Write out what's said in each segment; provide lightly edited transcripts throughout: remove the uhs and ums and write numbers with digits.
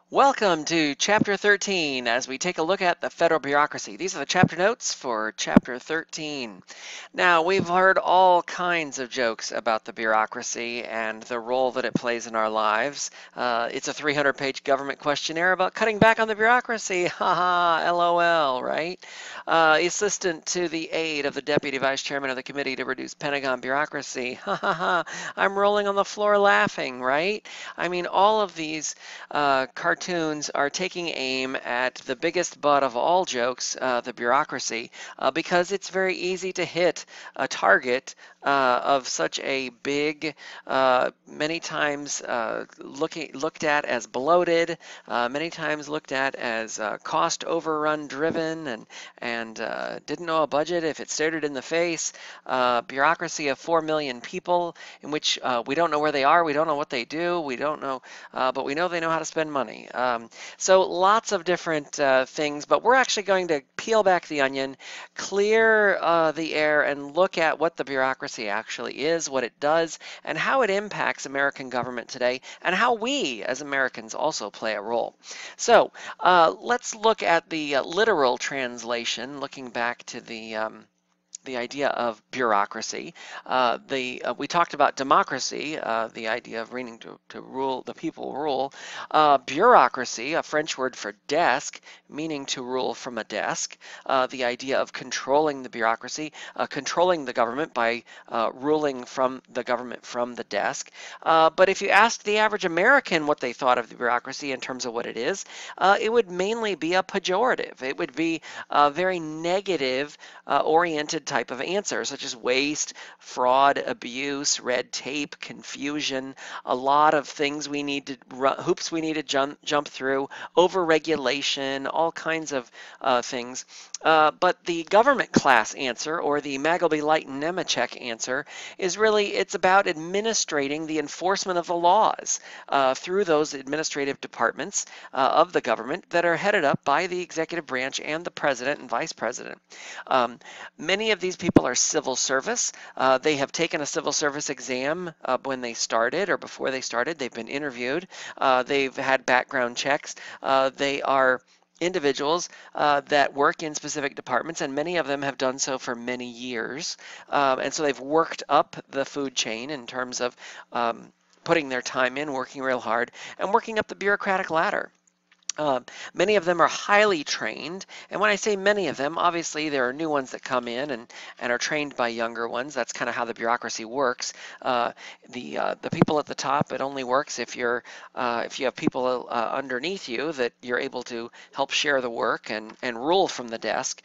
Welcome to Chapter 13 as we take a look at the federal bureaucracy. These are the chapter notes for Chapter 13. Now, we've heard all kinds of jokes about the bureaucracy and the role that it plays in our lives. It's a 300-page government questionnaire about cutting back on the bureaucracy. Haha, LOL, right? Assistant to the aide of the Deputy Vice Chairman of the Committee to Reduce Pentagon Bureaucracy. Ha ha ha, I'm rolling on the floor laughing, right? I mean, all of these cartoons are taking aim at the biggest butt of all jokes, the bureaucracy, because it's very easy to hit a target of such a big, many times looked at as bloated, many times looked at as cost overrun driven, and didn't know a budget if it stared it in the face. Bureaucracy of 4 million people, in which we don't know where they are, we don't know what they do, we don't know, but we know they know how to spend money. So lots of different things, but we're actually going to peel back the onion, clear the air, and look at what the bureaucracy actually is, what it does, and how it impacts American government today, and how we as Americans also play a role. So let's look at the literal translation, looking back to the idea of bureaucracy. We talked about democracy, the idea of meaning to rule, the people rule. Bureaucracy, a French word for desk, meaning to rule from a desk. The idea of controlling the bureaucracy, controlling the government by ruling from the government from the desk. But if you asked the average American what they thought of the bureaucracy in terms of what it is, it would mainly be a pejorative. It would be a very negative oriented type of answer, such as waste, fraud, abuse, red tape, confusion, a lot of things we need to, hoops we need to jump through, overregulation, all kinds of things. But the government class answer, or the Magleby Light and Nemechek answer, is really, it's about administrating the enforcement of the laws through those administrative departments of the government that are headed up by the executive branch and the president and vice president. Many of these people are civil service. They have taken a civil service exam when they started or before they started. They've been interviewed. They've had background checks. They are individuals that work in specific departments, and many of them have done so for many years. And so they've worked up the food chain in terms of putting their time in, working real hard, and working up the bureaucratic ladder. Many of them are highly trained, and when I say many of them, obviously there are new ones that come in and are trained by younger ones. That's kind of how the bureaucracy works. The people at the top, it only works if you have people underneath you that you're able to help share the work and rule from the desk.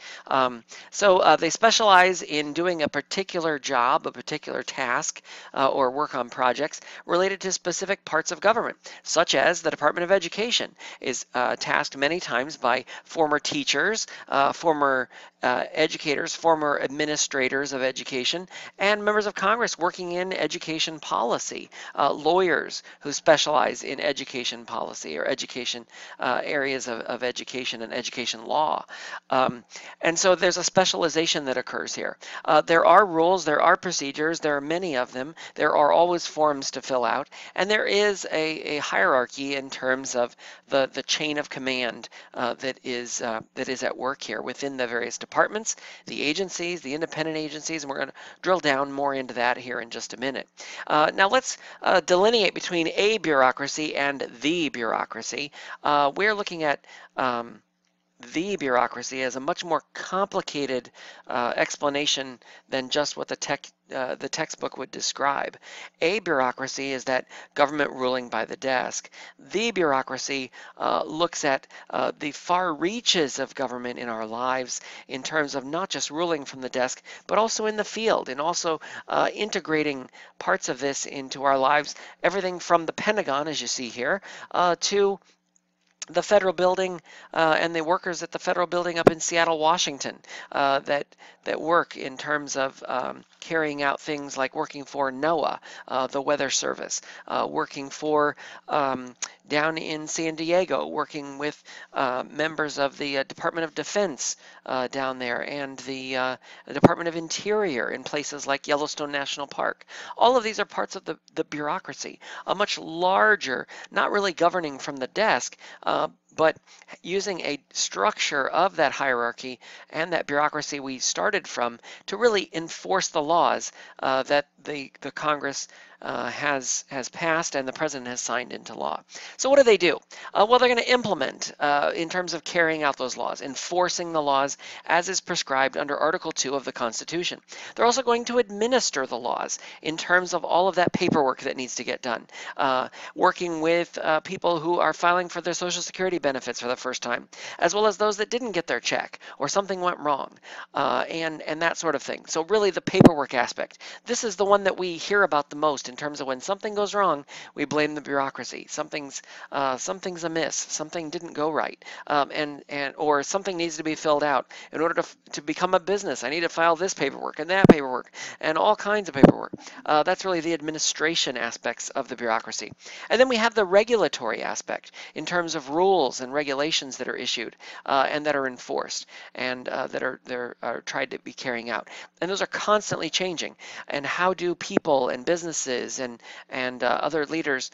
So they specialize in doing a particular job, a particular task, or work on projects related to specific parts of government, such as the Department of Education is tasked many times by former teachers, former educators, former administrators of education, and members of Congress working in education policy, lawyers who specialize in education policy or education areas of education and education law. And so there's a specialization that occurs here. There are rules, there are procedures, there are many of them, there are always forms to fill out, and there is a hierarchy in terms of the chain of command that is at work here within the various departments, the agencies, the independent agencies, and we're going to drill down more into that here in just a minute. Now let's delineate between a bureaucracy and the bureaucracy. We're looking at the bureaucracy as a much more complicated explanation than just what the textbook would describe. A bureaucracy is that government ruling by the desk. The bureaucracy looks at the far reaches of government in our lives in terms of not just ruling from the desk, but also in the field, and also integrating parts of this into our lives, everything from the Pentagon, as you see here, to the federal building and the workers at the federal building up in Seattle, Washington, that that work in terms of carrying out things like working for NOAA, the Weather Service, working for down in San Diego, working with members of the Department of Defense down there and the Department of Interior in places like Yellowstone National Park. All of these are parts of the bureaucracy, a much larger, not really governing from the desk, but using a structure of that hierarchy and that bureaucracy we started from to really enforce the laws that the Congress has passed and the President has signed into law. So what do? Well, they're going to implement in terms of carrying out those laws, enforcing the laws as is prescribed under Article 2 of the Constitution. They're also going to administer the laws in terms of all of that paperwork that needs to get done, working with people who are filing for their Social Security benefits for the first time, as well as those that didn't get their check or something went wrong, and that sort of thing. So really the paperwork aspect. This is the one that we hear about the most in terms of when something goes wrong, we blame the bureaucracy. Something's amiss, something didn't go right, or something needs to be filled out. In order to become a business, I need to file this paperwork and that paperwork and all kinds of paperwork. That's really the administration aspects of the bureaucracy. And then we have the regulatory aspect in terms of rules and regulations that are issued and that are enforced and that are tried to be carrying out. And those are constantly changing. And how do people and businesses and other leaders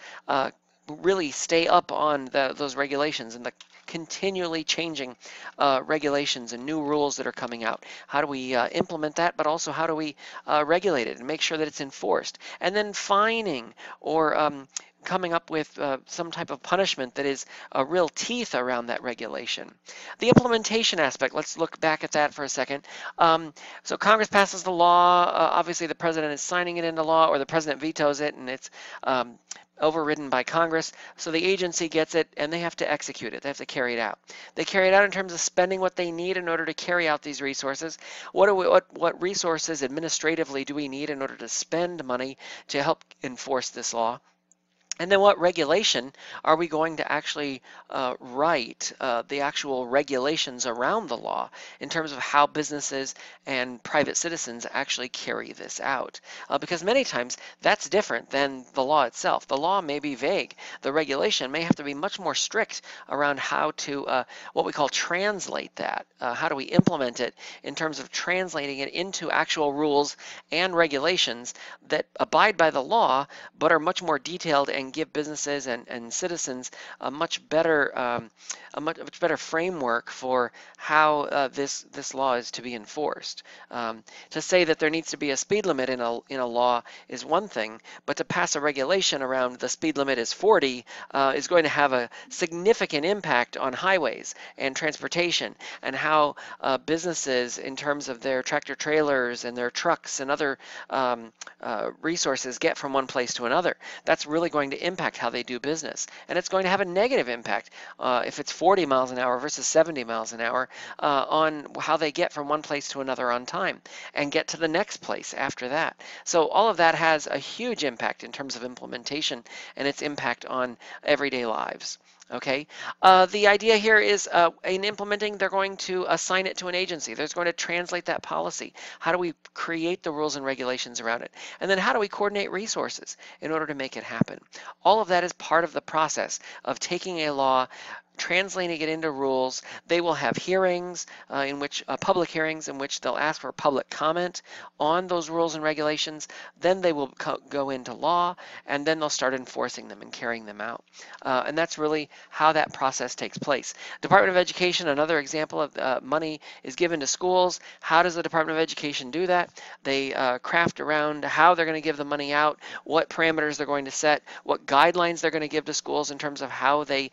really stay up on those regulations and the continually changing regulations and new rules that are coming out? How do we implement that, but also how do we regulate it and make sure that it's enforced? And then fining or coming up with some type of punishment that is real teeth around that regulation. The implementation aspect, let's look back at that for a second. So Congress passes the law, obviously the President is signing it into law, or the President vetoes it and it's overridden by Congress, so the agency gets it and they have to execute it. They have to carry it out. They carry it out in terms of spending what they need in order to carry out these resources. What resources administratively do we need in order to spend money to help enforce this law? And then what regulation are we going to actually write, the actual regulations around the law in terms of how businesses and private citizens actually carry this out? Because many times that's different than the law itself. The law may be vague. The regulation may have to be much more strict around how to, what we call translate that. How do we implement it in terms of translating it into actual rules and regulations that abide by the law but are much more detailed and give businesses and citizens a much better framework for how this law is to be enforced. To say that there needs to be a speed limit in a law is one thing, but to pass a regulation around the speed limit is 40 is going to have a significant impact on highways and transportation and how businesses, in terms of their tractor trailers and their trucks and other resources, get from one place to another. That's really going to impact how they do business, and it's going to have a negative impact if it's 40 miles an hour versus 70 miles an hour on how they get from one place to another on time and get to the next place after that. So all of that has a huge impact in terms of implementation and its impact on everyday lives. Okay, the idea here is in implementing, they're going to assign it to an agency. They're going to translate that policy. How do we create the rules and regulations around it? And then how do we coordinate resources in order to make it happen? All of that is part of the process of taking a law, translating it into rules. They will have hearings in which public hearings in which they'll ask for public comment on those rules and regulations. Then they will go into law, and then they'll start enforcing them and carrying them out. And that's really how that process takes place. Department of Education, another example of money is given to schools. How does the Department of Education do that? They craft around how they're going to give the money out, what parameters they're going to set, what guidelines they're going to give to schools in terms of how they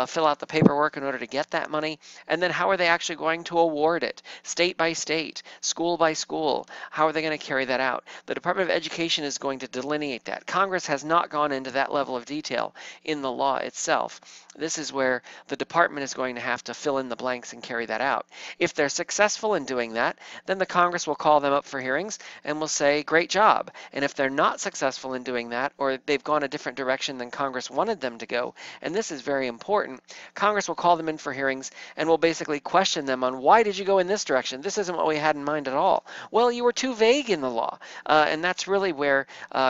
fill out the paperwork in order to get that money, and then how are they actually going to award it, state by state, school by school? How are they going to carry that out? The Department of Education is going to delineate that. Congress has not gone into that level of detail in the law itself. This is where the department is going to have to fill in the blanks and carry that out. If they're successful in doing that, then the Congress will call them up for hearings and will say, great job. And if they're not successful in doing that, or they've gone a different direction than Congress wanted them to go, and this is very important, Congress will call them in for hearings and will basically question them on why did you go in this direction? This isn't what we had in mind at all. Well, you were too vague in the law. And that's really where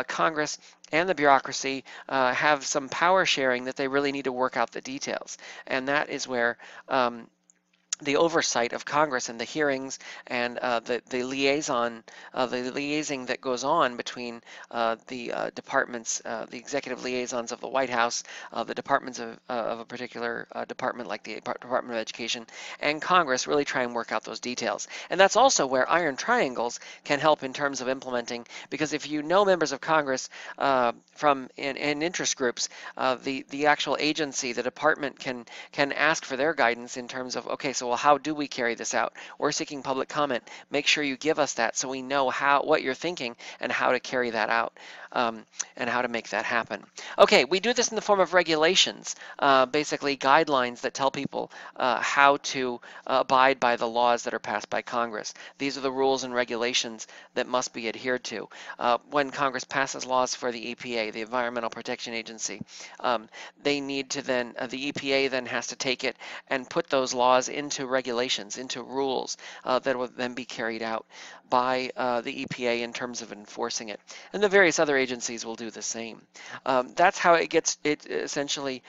Congress and the bureaucracy have some power sharing that they really need to work out the details. And that is where the oversight of Congress and the hearings and the liaising that goes on between the departments, the executive liaisons of the White House, the departments of a particular department like the Department of Education, and Congress really try and work out those details. And that's also where iron triangles can help in terms of implementing, because if you know members of Congress from in interest groups, the actual agency, the department can ask for their guidance in terms of, okay, so well, how do we carry this out? We're seeking public comment. Make sure you give us that so we know what you're thinking and how to carry that out and how to make that happen. Okay, we do this in the form of regulations, basically guidelines that tell people how to abide by the laws that are passed by Congress. These are the rules and regulations that must be adhered to. When Congress passes laws for the EPA, the Environmental Protection Agency, they need to then, the EPA then has to take it and put those laws into regulations, into rules that will then be carried out by the EPA in terms of enforcing it. And the various other agencies will do the same. That's how it essentially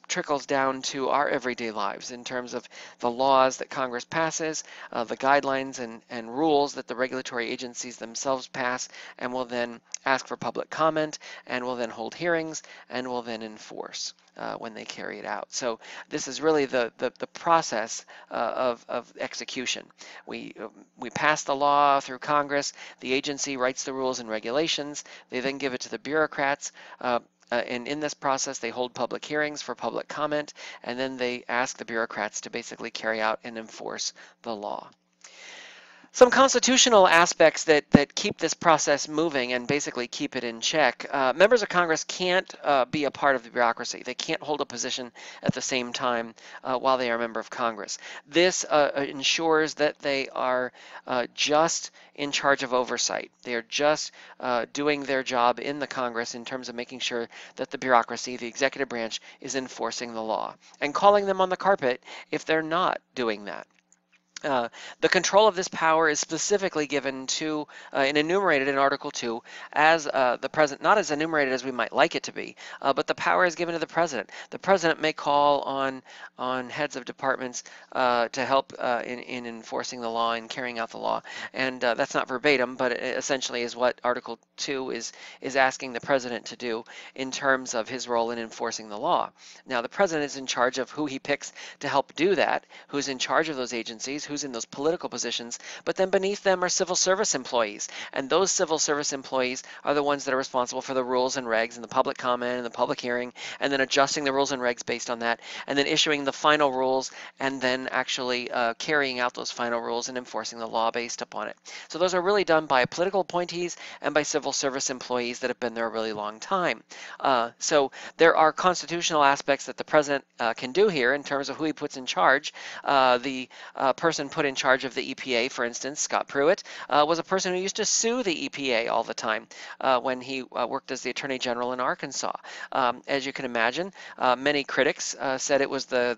trickles down to our everyday lives in terms of the laws that Congress passes, the guidelines and rules that the regulatory agencies themselves pass, and will then ask for public comment, and will then hold hearings, and will then enforce when they carry it out. So this is really the process of execution. We pass the law through Congress, the agency writes the rules and regulations, they then give it to the bureaucrats, and in this process, they hold public hearings for public comment, and then they ask the bureaucrats to basically carry out and enforce the law. Some constitutional aspects that keep this process moving and basically keep it in check. Members of Congress can't be a part of the bureaucracy. They can't hold a position at the same time while they are a member of Congress. This ensures that they are just in charge of oversight. They are just doing their job in the Congress in terms of making sure that the bureaucracy, the executive branch, is enforcing the law and calling them on the carpet if they're not doing that. The control of this power is specifically given to and enumerated in Article 2 as the President, not as enumerated as we might like it to be, but the power is given to the President. The President may call on heads of departments to help in enforcing the law and carrying out the law. And that's not verbatim, but it essentially is what Article 2 is asking the President to do in terms of his role in enforcing the law. Now, the President is in charge of who he picks to help do that, who's in charge of those agencies, who's in those political positions, but then beneath them are civil service employees, and those civil service employees are the ones that are responsible for the rules and regs and the public comment and the public hearing, and then adjusting the rules and regs based on that, and then issuing the final rules, and then actually carrying out those final rules and enforcing the law based upon it. So those are really done by political appointees and by civil service employees that have been there a really long time. So there are constitutional aspects that the President can do here in terms of who he puts in charge. The person put in charge of the EPA, for instance, Scott Pruitt, was a person who used to sue the EPA all the time when he worked as the Attorney General in Arkansas. As you can imagine, many critics said it was the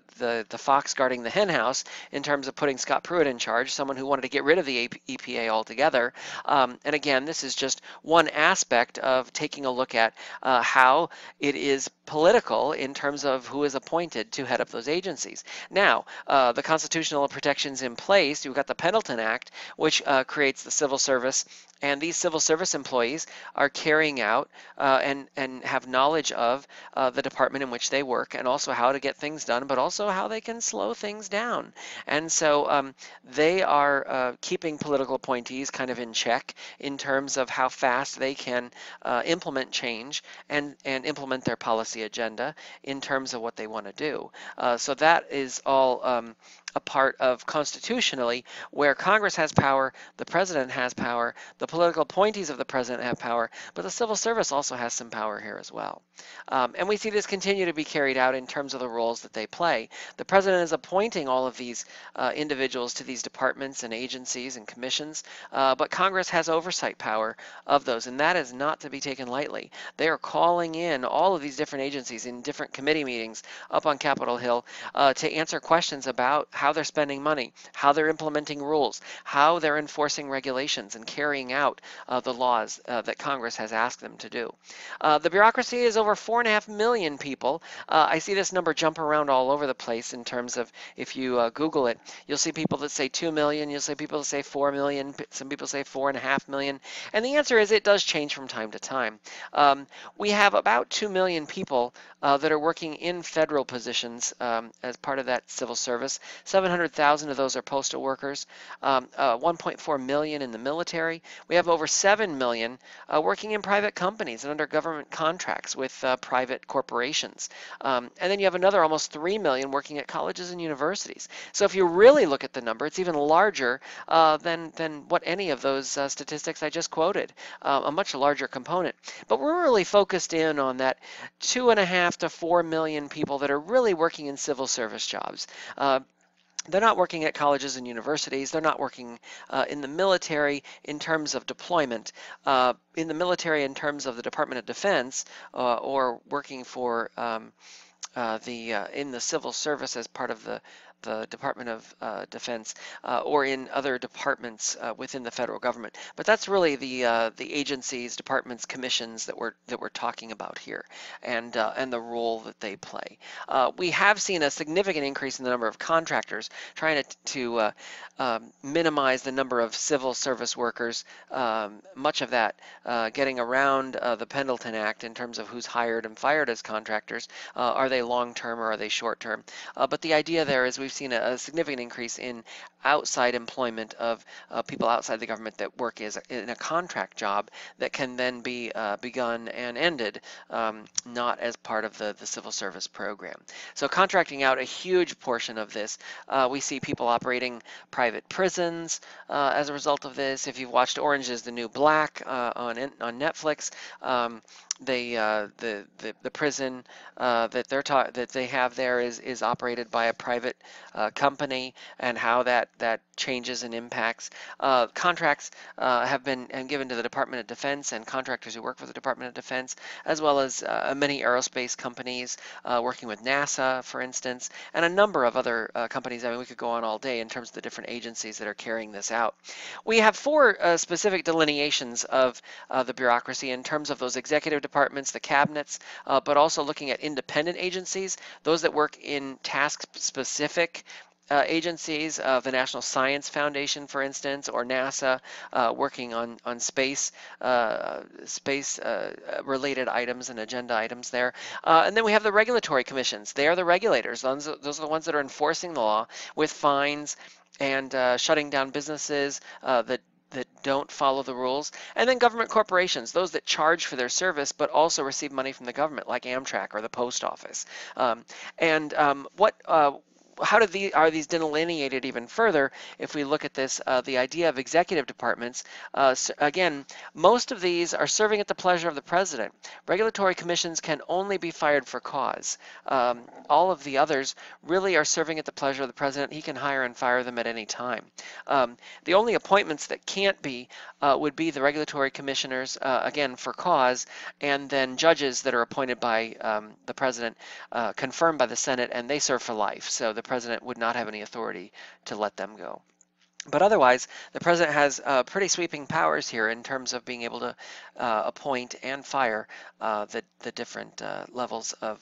fox guarding the hen house in terms of putting Scott Pruitt in charge, someone who wanted to get rid of the EPA altogether. And again, this is just one aspect of taking a look at how it is political in terms of who is appointed to head up those agencies. Now, the constitutional protections in place, you've got the Pendleton Act, which creates the civil service, and these civil service employees are carrying out and have knowledge of the department in which they work, and also how to get things done, but also how they can slow things down. And so they are keeping political appointees kind of in check in terms of how fast they can implement change and implement their policy agenda in terms of what they want to do. So that is all a part of constitutional constitutionally, where Congress has power, the president has power, the political appointees of the president have power, but the civil service also has some power here as well. And we see this continue to be carried out in terms of the roles that they play. The president is appointing all of these individuals to these departments and agencies and commissions, but Congress has oversight power of those, and that is not to be taken lightly. They are calling in all of these different agencies in different committee meetings up on Capitol Hill to answer questions about how they're spending money, how they're implementing rules, how they're enforcing regulations and carrying out the laws that Congress has asked them to do. The bureaucracy is over 4.5 million people. I see this number jump around all over the place in terms of, if you Google it, you'll see people that say 2 million, you'll see people that say 4 million, some people say 4.5 million, and the answer is it does change from time to time. We have about 2 million people that are working in federal positions as part of that civil service. 700,000 of those are postal workers, 1.4 million in the military. We have over 7 million working in private companies and under government contracts with private corporations. And then you have another almost 3 million working at colleges and universities. So if you really look at the number, it's even larger than what any of those statistics I just quoted, a much larger component. But we're really focused in on that 2.5 to 4 million people that are really working in civil service jobs. They're not working at colleges and universities. They're not working in the military in terms of deployment, in the military in terms of the Department of Defense, or working for in the civil service as part of the Department of Defense, or in other departments within the federal government. But that's really the agencies, departments, commissions that we're talking about here, and the role that they play. We have seen a significant increase in the number of contractors, trying to minimize the number of civil service workers. Much of that getting around the Pendleton Act in terms of who's hired and fired as contractors. Are they long-term or are they short-term? But the idea there is we've seen a significant increase in outside employment of people outside the government that work in a contract job that can then be begun and ended, not as part of the civil service program. So contracting out a huge portion of this. We see people operating private prisons as a result of this. If you've watched Orange is the New Black on Netflix, the prison that they have there is operated by a private company, and how that changes and impacts. Contracts have been given to the Department of Defense and contractors who work for the Department of Defense, as well as many aerospace companies working with NASA, for instance, and a number of other companies. I mean, we could go on all day in terms of the different agencies that are carrying this out. We have 4 specific delineations of the bureaucracy in terms of those executive departments, the cabinets, but also looking at independent agencies, those that work in task-specific agencies, the National Science Foundation, for instance, or NASA, working on space related items and agenda items there. And then we have the regulatory commissions. They are the regulators. Those are the ones that are enforcing the law with fines and shutting down businesses that don't follow the rules. And then government corporations, those that charge for their service but also receive money from the government, like Amtrak or the post office. How are these delineated even further? If we look at this, the idea of executive departments, again, most of these are serving at the pleasure of the president. Regulatory commissions can only be fired for cause. All of the others really are serving at the pleasure of the president. He can hire and fire them at any time. The only appointments that can't be would be the regulatory commissioners, again, for cause, and then judges that are appointed by the president, confirmed by the Senate, and they serve for life. So the president would not have any authority to let them go. But otherwise, the president has pretty sweeping powers here in terms of being able to appoint and fire the different levels of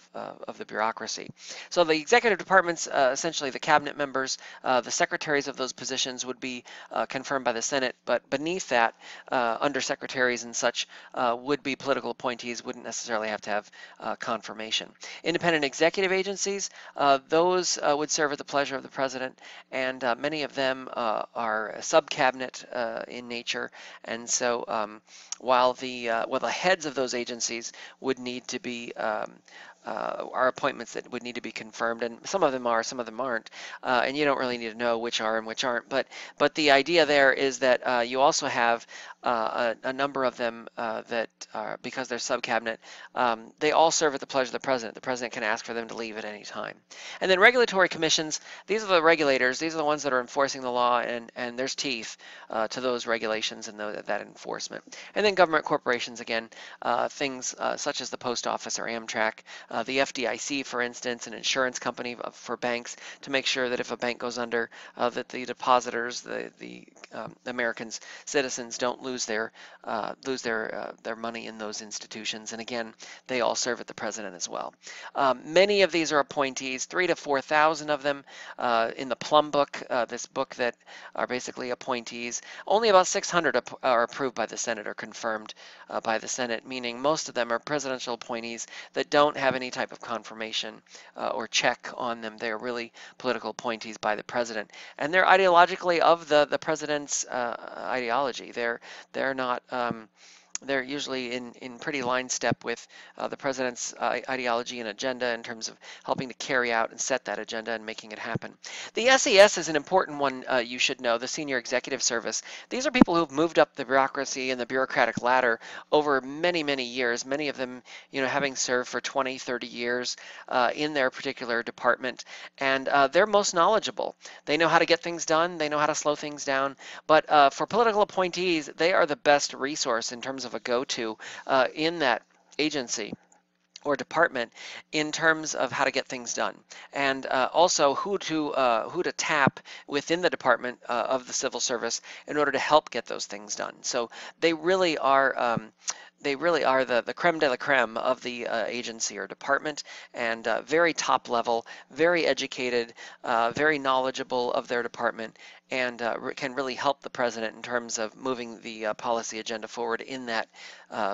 the bureaucracy. So the executive departments, essentially the cabinet members, the secretaries of those positions would be confirmed by the Senate, but beneath that, undersecretaries and such would be political appointees, wouldn't necessarily have to have confirmation. Independent executive agencies, those would serve at the pleasure of the president, and many of them are sub-cabinet in nature, and so while the heads of those agencies would need to be are appointments that would need to be confirmed, and some of them are, some of them aren't, and you don't really need to know which are and which aren't. But the idea there is that you also have a number of them that are, because they're sub-cabinet, they all serve at the pleasure of the president. The president can ask for them to leave at any time. And then regulatory commissions, these are the regulators. These are the ones that are enforcing the law, and there's teeth to those regulations and that enforcement. And then government corporations, again, things such as the post office or Amtrak, the FDIC, for instance, an insurance company for banks, to make sure that if a bank goes under, that the depositors, the Americans, citizens, don't lose their money in those institutions. And again, they all serve at the president as well. Many of these are appointees, 3,000 to 4,000 of them in the Plum Book, this book that are basically appointees. Only about 600 are approved by the Senate or confirmed by the Senate, meaning most of them are presidential appointees that don't have any type of confirmation or check on them. They're really political appointees by the president, and they're ideologically of the president's ideology. They're not. They're usually in pretty line step with the president's ideology and agenda in terms of helping to carry out and set that agenda and making it happen. The SES is an important one you should know, the Senior Executive Service. These are people who've moved up the bureaucracy and the bureaucratic ladder over many, many years, many of them having served for 20, 30 years in their particular department, and they're most knowledgeable. They know how to get things done, they know how to slow things down, but for political appointees, they are the best resource in terms of a go-to in that agency or department in terms of how to get things done, and also who to tap within the department of the civil service in order to help get those things done. So they really are the creme de la creme of the agency or department, and very top level, very educated, very knowledgeable of their department, and can really help the president in terms of moving the policy agenda forward in that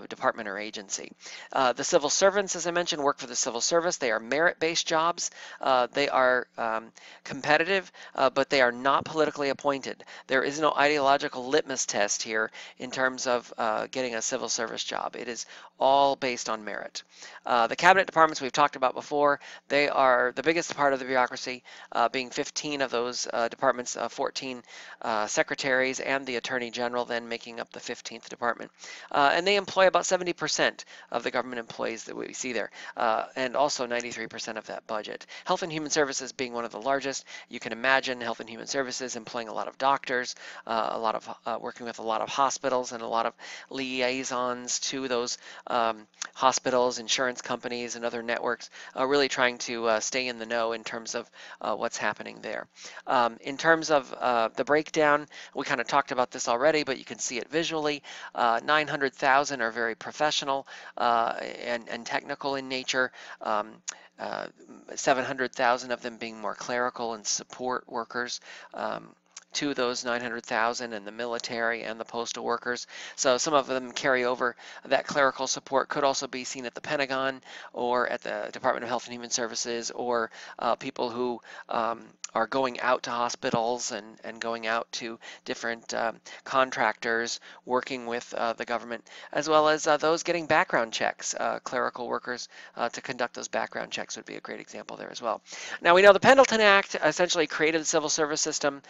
department or agency. The civil servants, as I mentioned, work for the civil service. They are merit-based jobs. They are competitive, but they are not politically appointed. There is no ideological litmus test here in terms of getting a civil service job. It is all based on merit. The cabinet departments we've talked about before, they are the biggest part of the bureaucracy, being 15 of those departments, 14 secretaries and the attorney general, then making up the 15th department. And they employ about 70% of the government employees that we see there, and also 93% of that budget. Health and Human Services being one of the largest. You can imagine Health and Human Services employing a lot of doctors, working with a lot of hospitals and a lot of liaisons to those hospitals, insurance companies, and other networks, really trying to stay in the know in terms of what's happening there. In terms of the breakdown, we kind of talked about this already, but you can see it visually. 900,000 are very professional and technical in nature. 700,000 of them being more clerical and support workers. To those 900,000 and the military and the postal workers. So some of them carry over. That clerical support could also be seen at the Pentagon or at the Department of Health and Human Services, or people who are going out to hospitals and going out to different contractors working with the government, as well as those getting background checks. Clerical workers to conduct those background checks would be a great example there as well. Now we know the Pendleton Act essentially created the civil service system.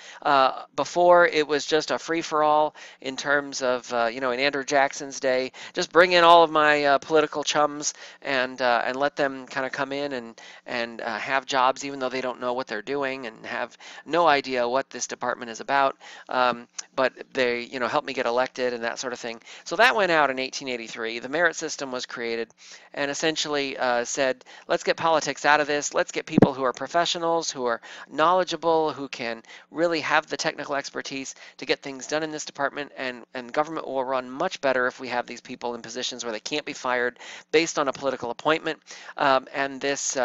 Before, it was just a free-for-all in terms of, in Andrew Jackson's day, just bring in all of my political chums and let them kind of come in and have jobs even though they don't know what they're doing and have no idea what this department is about, but they, help me get elected and that sort of thing. So that went out in 1883. The merit system was created and essentially said, let's get politics out of this. Let's get people who are professionals, who are knowledgeable, who can really have the technical expertise to get things done in this department, and government will run much better if we have these people in positions where they can't be fired based on a political appointment, and this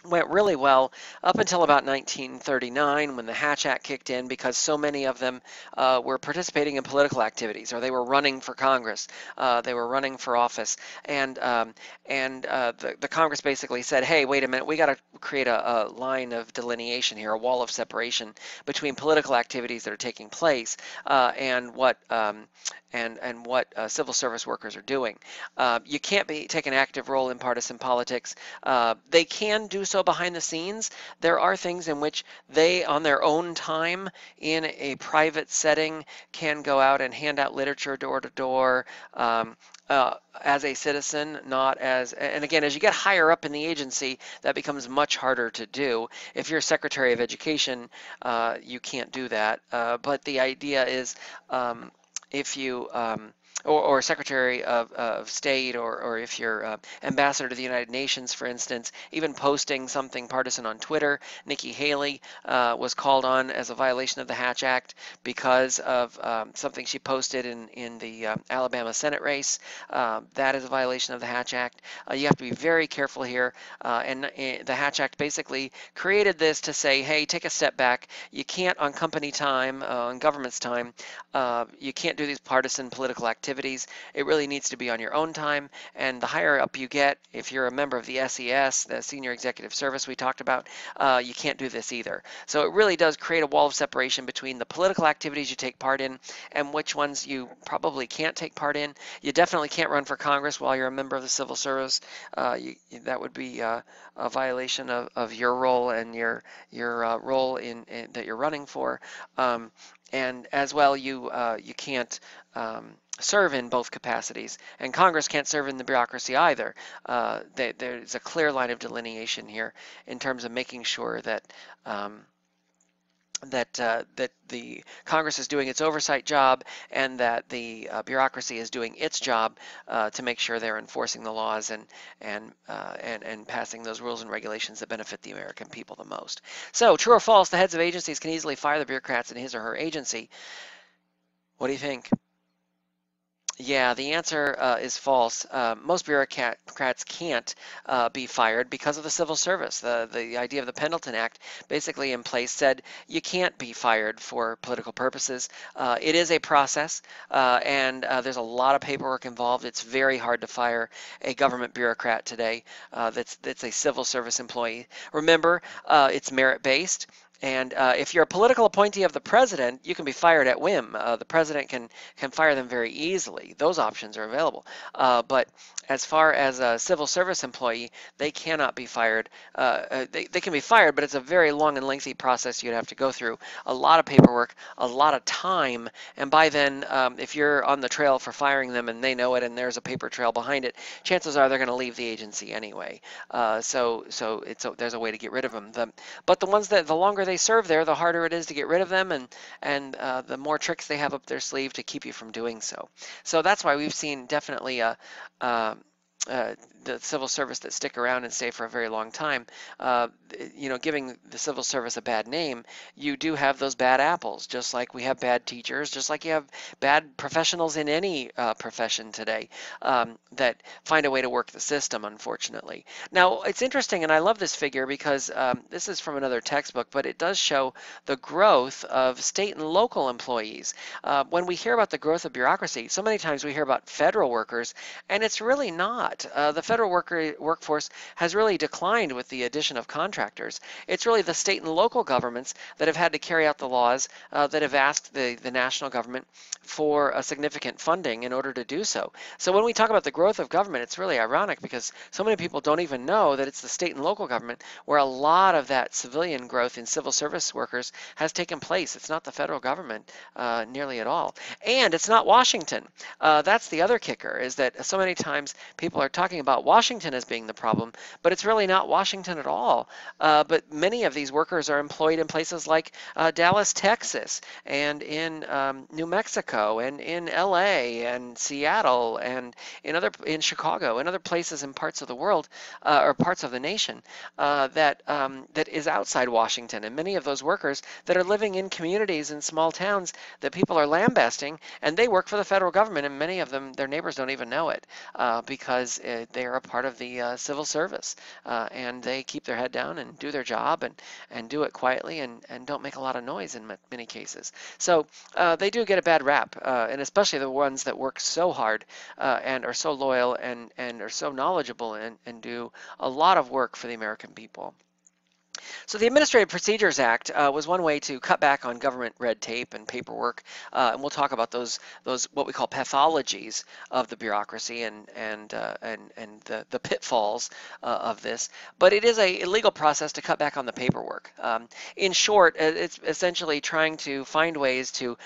went really well up until about 1939 when the Hatch Act kicked in, because so many of them were participating in political activities, or they were running for Congress, they were running for office, and the Congress basically said, hey, wait a minute, we got to create a line of delineation here, a wall of separation between political activities that are taking place and what civil service workers are doing. You can't take an active role in partisan politics. They can do so behind the scenes. There are things in which they, on their own time, in a private setting, can go out and hand out literature door to door. As a citizen, not as, and again, as you get higher up in the agency, that becomes much harder to do. If you're Secretary of Education, you can't do that. But the idea is, if you or Secretary of State, or if you're Ambassador to the United Nations, for instance, even posting something partisan on Twitter. Nikki Haley was called on as a violation of the Hatch Act because of something she posted in the Alabama Senate race. That is a violation of the Hatch Act. You have to be very careful here, and the Hatch Act basically created this to say, hey, take a step back. You can't, on company time, on government's time, you can't do these partisan political activities. It really needs to be on your own time, and the higher up you get, if you're a member of the SES, the Senior Executive Service we talked about, you can't do this either. So it really does create a wall of separation between the political activities you take part in and which ones you probably can't take part in. You definitely can't run for Congress while you're a member of the civil service. That would be a violation of your role and your role that you're running for. And as well, you can't serve in both capacities, and Congress can't serve in the bureaucracy either. There's a clear line of delineation here in terms of making sure that that the Congress is doing its oversight job, and that the bureaucracy is doing its job to make sure they're enforcing the laws and passing those rules and regulations that benefit the American people the most. So, true or false, the heads of agencies can easily fire the bureaucrats in his or her agency. What do you think? Yeah, the answer is false. Most bureaucrats can't be fired because of the civil service. The idea of the Pendleton Act, basically in place, said you can't be fired for political purposes. It is a process, and there's a lot of paperwork involved. It's very hard to fire a government bureaucrat today that's a civil service employee. Remember, it's merit-based. And if you're a political appointee of the president, you can be fired at whim. The president can fire them very easily. Those options are available. But as far as a civil service employee, they cannot be fired. They can be fired, but it's a very long and lengthy process you'd have to go through. A lot of paperwork, a lot of time, and by then, if you're on the trail for firing them and they know it and there's a paper trail behind it, chances are they're going to leave the agency anyway. So there's a way to get rid of them. But the ones that the longer they serve there, the harder it is to get rid of them, and the more tricks they have up their sleeve to keep you from doing so. So that's why we've seen definitely the civil service that stick around and stay for a very long time, giving the civil service a bad name. You do have those bad apples, just like we have bad teachers, just like you have bad professionals in any profession today that find a way to work the system, unfortunately. Now, it's interesting, and I love this figure because this is from another textbook, but it does show the growth of state and local employees. When we hear about the growth of bureaucracy, so many times we hear about federal workers, and it's really not. The federal workforce has really declined with the addition of contractors. It's really the state and local governments that have had to carry out the laws that have asked the national government for a significant funding in order to do so. So when we talk about the growth of government, it's really ironic because so many people don't even know that it's the state and local government where a lot of that civilian growth in civil service workers has taken place. It's not the federal government nearly at all. And it's not Washington. That's the other kicker, is that so many times people are talking about Washington as being the problem, but it's really not Washington at all. But many of these workers are employed in places like Dallas, Texas, and in New Mexico, and in LA, and Seattle, and in Chicago, and other places in parts of the world or parts of the nation that is outside Washington. And many of those workers that are living in communities in small towns that people are lambasting, and they work for the federal government, and many of them, their neighbors don't even know it because they they're a part of the civil service, and they keep their head down and do their job and do it quietly and don't make a lot of noise in many cases. So they do get a bad rap, and especially the ones that work so hard and are so loyal and are so knowledgeable and do a lot of work for the American people. So the Administrative Procedures Act was one way to cut back on government red tape and paperwork, and we'll talk about those what we call pathologies of the bureaucracy and the pitfalls of this. But it is a legal process to cut back on the paperwork. In short, it's essentially trying to find ways to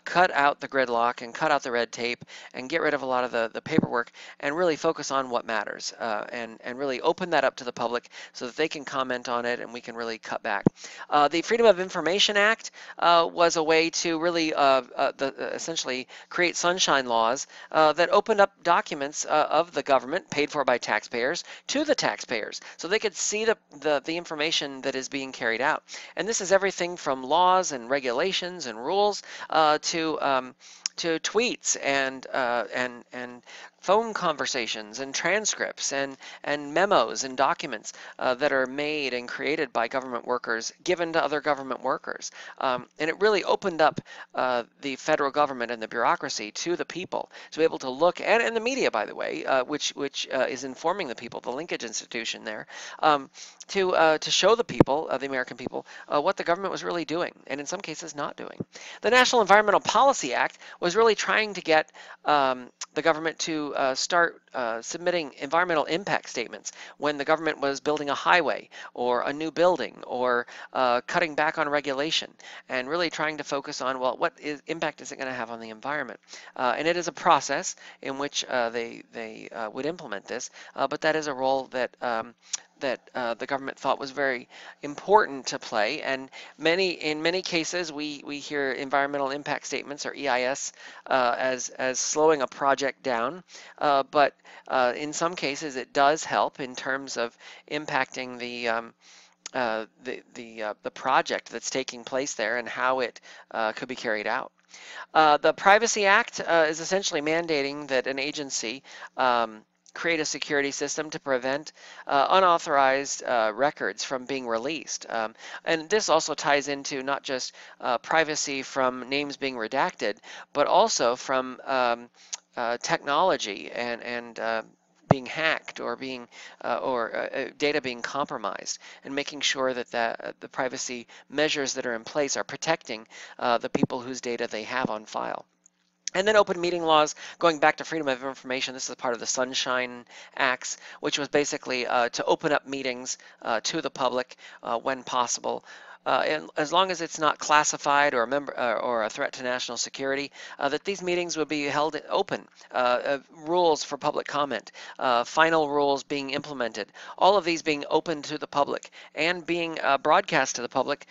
cut out the gridlock and cut out the red tape and get rid of a lot of the paperwork and really focus on what matters and really open that up to the public so that they can comment on it and we can really cut back. The Freedom of Information Act was a way to really essentially create sunshine laws that opened up documents of the government paid for by taxpayers to the taxpayers so they could see the information that is being carried out. And this is everything from laws and regulations and rules to tweets and phone conversations and transcripts and memos and documents that are made and created by government workers given to other government workers. And it really opened up the federal government and the bureaucracy to the people to be able to look, and the media, by the way, which is informing the people, the linkage institution there, to show the people, the American people, what the government was really doing, and in some cases not doing. The National Environmental Policy Act was really trying to get the government to start submitting environmental impact statements when the government was building a highway or a new building or cutting back on regulation, and really trying to focus on, well, what impact is it going to have on the environment? And it is a process in which they would implement this, but that is a role that the government thought was very important to play, and in many cases we hear environmental impact statements, or EIS, as slowing a project down, but in some cases it does help in terms of impacting the project that's taking place there and how it could be carried out. The Privacy Act is essentially mandating that an agency create a security system to prevent unauthorized records from being released. And this also ties into not just privacy from names being redacted, but also from technology and being hacked or data being compromised, and making sure that the privacy measures that are in place are protecting the people whose data they have on file. And then open meeting laws, going back to freedom of information. This is part of the Sunshine Acts, which was basically to open up meetings to the public when possible. And as long as it's not classified or a threat to national security, that these meetings would be held open, rules for public comment, final rules being implemented, all of these being open to the public and being broadcast to the public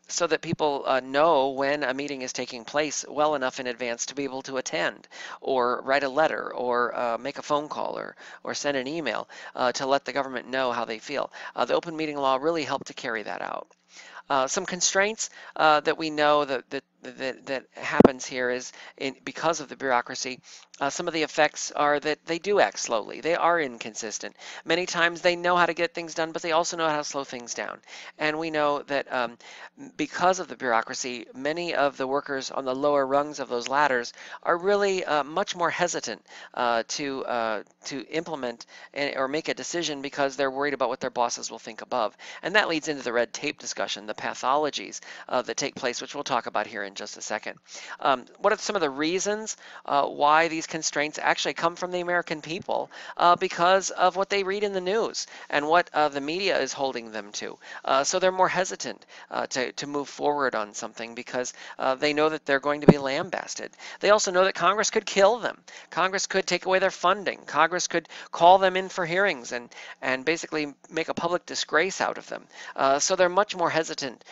so that people know when a meeting is taking place well enough in advance to be able to attend or write a letter or make a phone call or send an email to let the government know how they feel. The open meeting law really helped to carry that out. Some constraints that we know that happens here is because of the bureaucracy. Some of the effects are that they do act slowly. They are inconsistent. Many times they know how to get things done, but they also know how to slow things down. And we know that because of the bureaucracy, many of the workers on the lower rungs of those ladders are really much more hesitant to implement or make a decision because they're worried about what their bosses will think above. And that leads into the red tape discussion, the pathologies that take place, which we'll talk about here in just a second. What are some of the reasons why these constraints actually come from the American people? Because of what they read in the news and what the media is holding them to. So they're more hesitant to move forward on something because they know that they're going to be lambasted. They also know that Congress could kill them. Congress could take away their funding. Congress could call them in for hearings and basically make a public disgrace out of them. So they're much more hesitant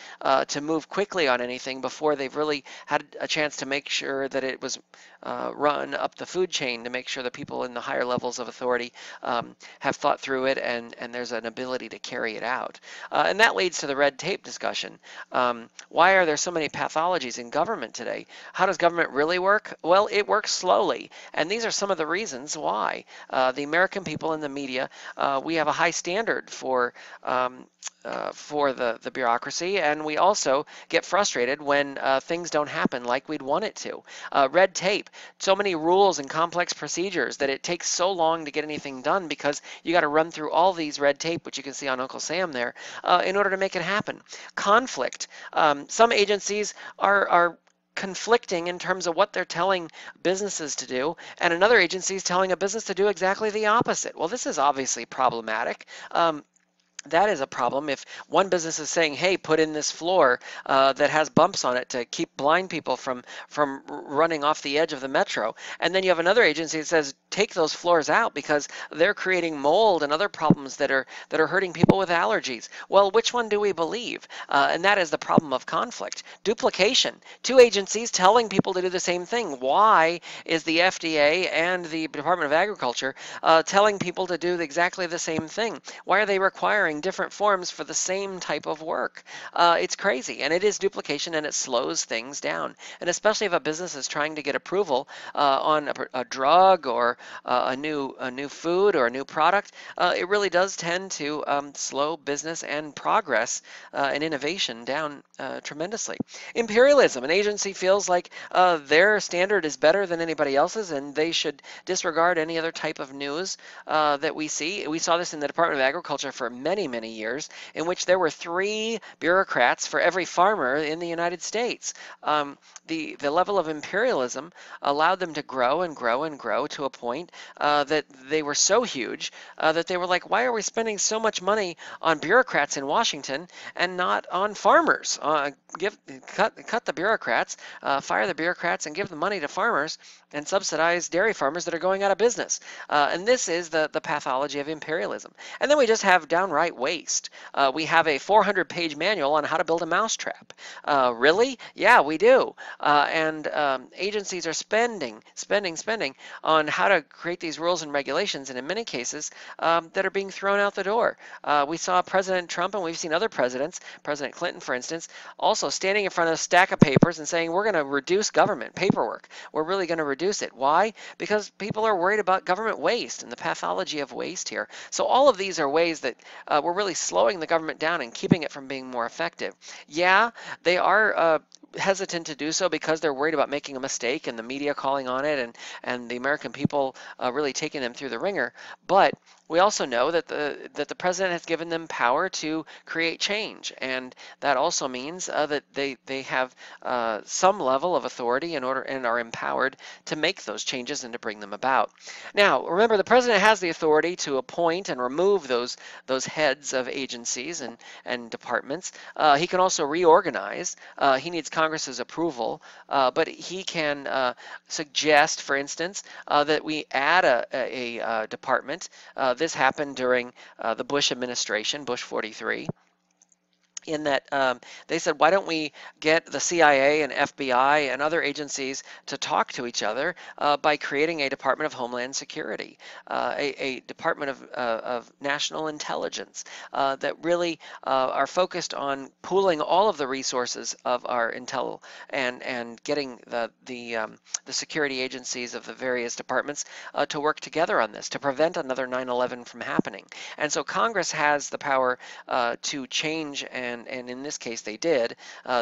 to move quickly on anything before they've really really had a chance to make sure that it was run up the food chain, to make sure that people in the higher levels of authority have thought through it, and there's an ability to carry it out. And that leads to the red tape discussion. Why are there so many pathologies in government today? How does government really work? Well, it works slowly, and these are some of the reasons why. The American people in the media, we have a high standard for the bureaucracy, and we also get frustrated when things don't happen like we'd want it to. Red tape, so many rules and complex procedures that it takes so long to get anything done because you got to run through all these red tape, which you can see on Uncle Sam there, in order to make it happen. Conflict. Some agencies are conflicting in terms of what they're telling businesses to do, and another agency is telling a business to do exactly the opposite. Well, this is obviously problematic. That is a problem. If one business is saying, hey, put in this floor that has bumps on it to keep blind people from running off the edge of the metro, and then you have another agency that says, take those floors out because they're creating mold and other problems that are hurting people with allergies. Well, which one do we believe? And that is the problem of conflict. Duplication. Two agencies telling people to do the same thing. Why is the FDA and the Department of Agriculture telling people to do exactly the same thing? Why are they requiring different forms for the same type of work? It's crazy, and it is duplication, and it slows things down. And especially if a business is trying to get approval on a drug or a new food or a new product, it really does tend to slow business and progress and innovation down tremendously. Imperialism. An agency feels like their standard is better than anybody else's, and they should disregard any other type of news that we see. We saw this in the Department of Agriculture for many years, in which there were 3 bureaucrats for every farmer in the United States. The level of imperialism allowed them to grow and grow and grow to a point that they were so huge that they were like, why are we spending so much money on bureaucrats in Washington and not on farmers? Cut the bureaucrats, fire the bureaucrats, and give the money to farmers and subsidize dairy farmers that are going out of business. And this is the pathology of imperialism. And then we just have downright waste. We have a 400-page manual on how to build a mousetrap. Really? Yeah, we do. And agencies are spending on how to create these rules and regulations, and in many cases that are being thrown out the door. We saw President Trump, and we've seen other presidents, President Clinton, for instance, also standing in front of a stack of papers and saying, we're going to reduce government paperwork. We're really going to reduce it. Why? Because people are worried about government waste and the pathology of waste here. So all of these are ways that we're really slowing the government down and keeping it from being more effective. Yeah, they are hesitant to do so because they're worried about making a mistake and the media calling on it and the American people really taking them through the ringer. But we also know that the president has given them power to create change, and that also means that they have some level of authority and are empowered to make those changes and to bring them about. Now, remember, the president has the authority to appoint and remove those heads of agencies and departments. He can also reorganize. He needs Congress's approval, but he can suggest, for instance, that we add a department. This happened during the Bush administration, Bush 43. In that they said, why don't we get the CIA and FBI and other agencies to talk to each other by creating a Department of Homeland Security, a Department of National Intelligence that really are focused on pooling all of the resources of our intel and getting the security agencies of the various departments to work together on this to prevent another 9/11 from happening. And so Congress has the power to change and in this case they did.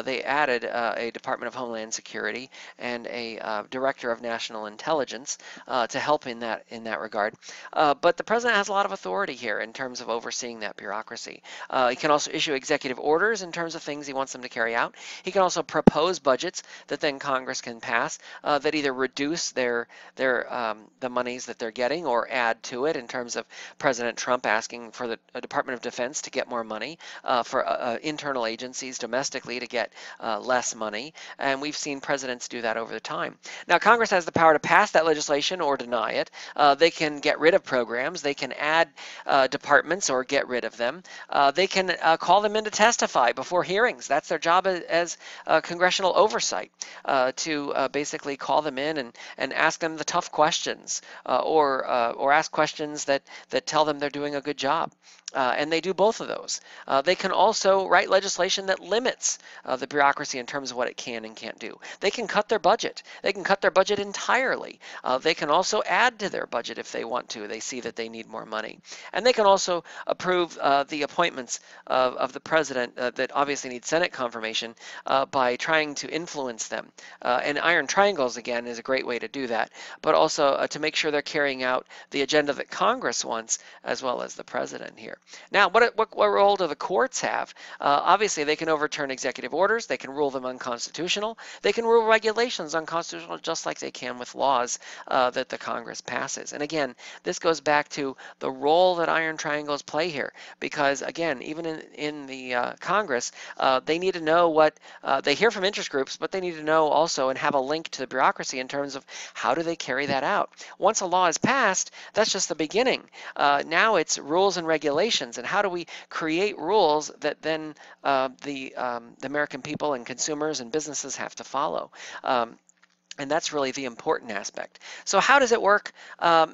They added a Department of Homeland Security and a Director of National Intelligence to help in that regard. But the president has a lot of authority here in terms of overseeing that bureaucracy. He can also issue executive orders in terms of things he wants them to carry out. He can also propose budgets that then Congress can pass that either reduce the monies that they're getting or add to it, in terms of President Trump asking for the Department of Defense to get more money for internal agencies domestically to get less money, and we've seen presidents do that over the time. Now, Congress has the power to pass that legislation or deny it. They can get rid of programs. They can add departments or get rid of them. They can call them in to testify before hearings. That's their job as congressional oversight, to basically call them in and ask them the tough questions, or ask questions that tell them they're doing a good job. And they do both of those. They can also write legislation that limits the bureaucracy in terms of what it can and can't do. They can cut their budget. They can cut their budget entirely. They can also add to their budget if they want to. They see that they need more money. And they can also approve the appointments of the president that obviously need Senate confirmation by trying to influence them. And iron triangles, again, is a great way to do that, but also to make sure they're carrying out the agenda that Congress wants as well as the president here. Now, what role do the courts have? Obviously, they can overturn executive orders. They can rule them unconstitutional. They can rule regulations unconstitutional, just like they can with laws that the Congress passes. And again, this goes back to the role that iron triangles play here, because again, even in the Congress, they need to know what they hear from interest groups, but they need to know also and have a link to the bureaucracy in terms of how do they carry that out. Once a law is passed, that's just the beginning. Now it's rules and regulations, and how do we create rules that then the American people and consumers and businesses have to follow. And that's really the important aspect. So how does it work?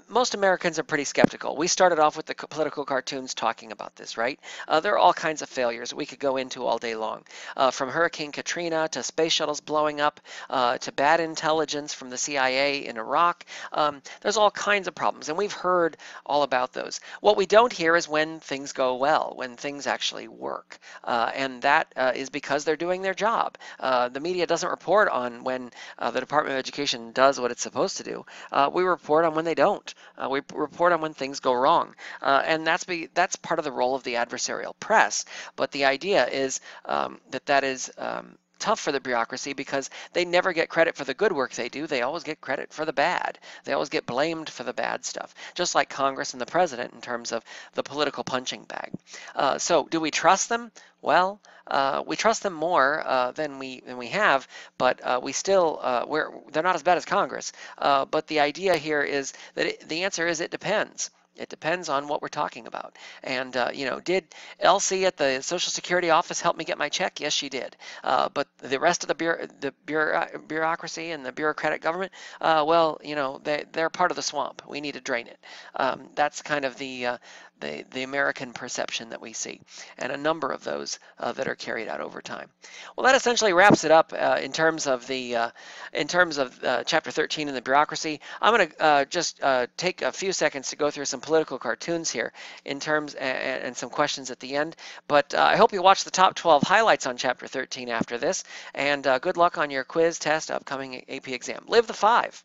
Most Americans are pretty skeptical. We started off with the political cartoons talking about this, right? There are all kinds of failures we could go into all day long. From Hurricane Katrina to space shuttles blowing up to bad intelligence from the CIA in Iraq. There's all kinds of problems, and we've heard all about those. What we don't hear is when things go well, when things actually work. And that is because they're doing their job. The media doesn't report on when the Department of Education does what it's supposed to do. We report on when they don't. We report on when things go wrong, and that's part of the role of the adversarial press. But the idea is that is tough for the bureaucracy because they never get credit for the good work they do. They always get credit for the bad. They always get blamed for the bad stuff, just like Congress and the president in terms of the political punching bag. So do we trust them? Well, we trust them more than we have, but we still they're not as bad as Congress. But the idea here is that the answer is it depends. It depends on what we're talking about. And, you know, did Elsie at the Social Security office help me get my check? Yes, she did. But the rest of the bureaucracy and the bureaucratic government, well, you know, they're part of the swamp. We need to drain it. That's kind of the American perception that we see, and a number of those that are carried out over time. Well, that essentially wraps it up in terms of Chapter 13 in the bureaucracy. I'm going to just take a few seconds to go through some political cartoons here in terms and some questions at the end. But I hope you watch the top 12 highlights on Chapter 13 after this, and good luck on your quiz, test, upcoming AP exam. Live the 5.